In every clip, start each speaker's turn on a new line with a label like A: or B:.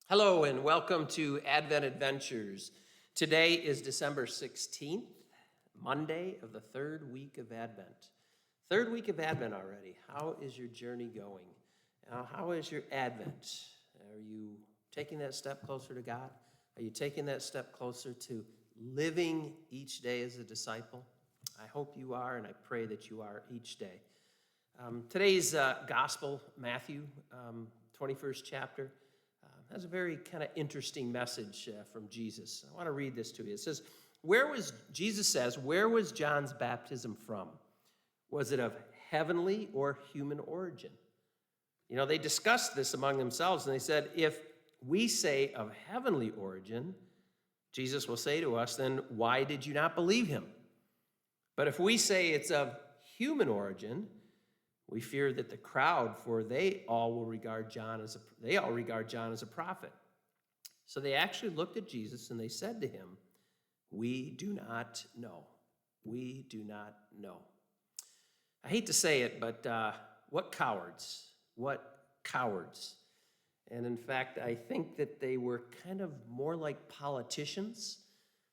A: Hello and welcome to Advent Adventures. Today is December 16th, Monday of the third week of Advent. Third week of Advent already. How is your journey going? How is your Advent? Are you taking that step closer to God? Are you taking that step closer to living each day as a disciple? I hope you are, and I pray that you are each day. Today's gospel, Matthew, 21st chapter, has a very kind of interesting message from Jesus. I want to read this to you. It says, Jesus says, where was John's baptism from? Was it of heavenly or human origin? You know, they discussed this among themselves, and they said, if we say of heavenly origin, Jesus will say to us, then why did you not believe him? But if we say it's of human origin, we fear that the crowd, for they all regard John as a prophet. So they actually looked at Jesus and they said to him, we do not know. We do not know. I hate to say it, but what cowards? What cowards? And in fact, I think that they were kind of more like politicians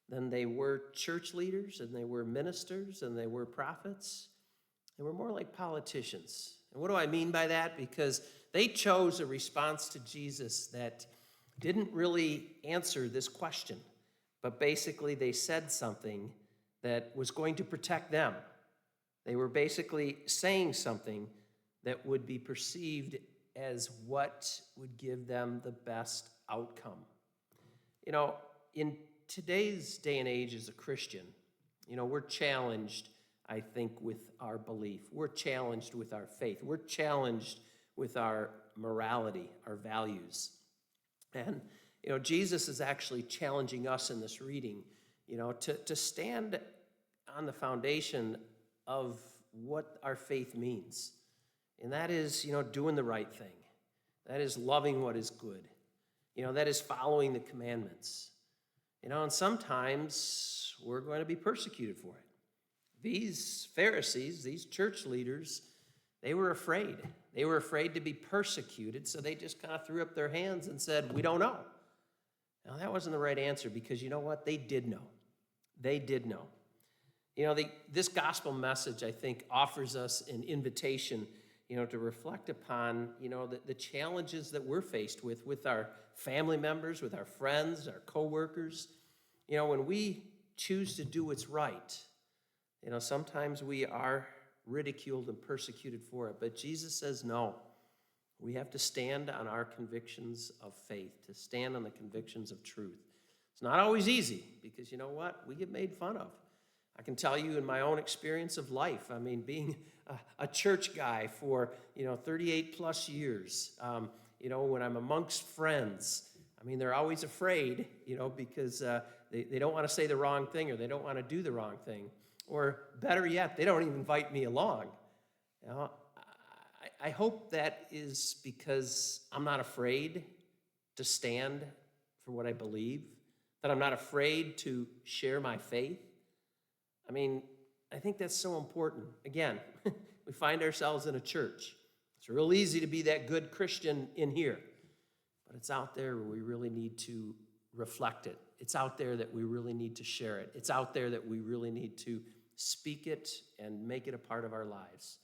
A: than they were church leaders, and they were ministers, and they were prophets. They were more like politicians. And what do I mean by that? Because they chose a response to Jesus that didn't really answer this question, but basically they said something that was going to protect them. They were basically saying something that would be perceived as what would give them the best outcome. You know, in today's day and age as a Christian, you know, we're challenged, I think, with our belief. We're challenged with our faith. We're challenged with our morality, our values. And, you know, Jesus is actually challenging us in this reading, you know, to stand on the foundation of what our faith means. And that is, you know, doing the right thing. That is loving what is good. You know, that is following the commandments. You know, and sometimes we're going to be persecuted for it. These Pharisees, these church leaders, they were afraid. They were afraid to be persecuted, so they just kind of threw up their hands and said, we don't know. Now, that wasn't the right answer because you know what? They did know. They did know. You know, this gospel message, I think, offers us an invitation, you know, to reflect upon, you know, the challenges that we're faced with our family members, with our friends, our coworkers. You know, when we choose to do what's right, you know, sometimes we are ridiculed and persecuted for it, but Jesus says no. We have to stand on our convictions of faith, to stand on the convictions of truth. It's not always easy because you know what? We get made fun of. I can tell you in my own experience of life, I mean, being a church guy for, you know, 38 plus years, you know, when I'm amongst friends, I mean, they're always afraid, you know, because they don't want to say the wrong thing or they don't want to do the wrong thing. Or better yet, they don't even invite me along. You know, I hope that is because I'm not afraid to stand for what I believe, that I'm not afraid to share my faith. I mean, I think that's so important. Again, we find ourselves in a church. It's real easy to be that good Christian in here, but it's out there where we really need to reflect it. It's out there that we really need to share it. It's out there that we really need to speak it and make it a part of our lives.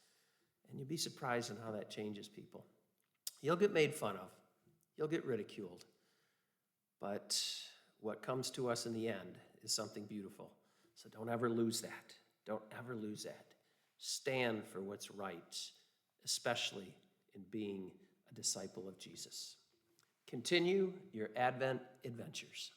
A: And you'll be surprised in how that changes people. You'll get made fun of. You'll get ridiculed. But what comes to us in the end is something beautiful. So don't ever lose that. Don't ever lose that. Stand for what's right, especially in being a disciple of Jesus. Continue your Advent adventures.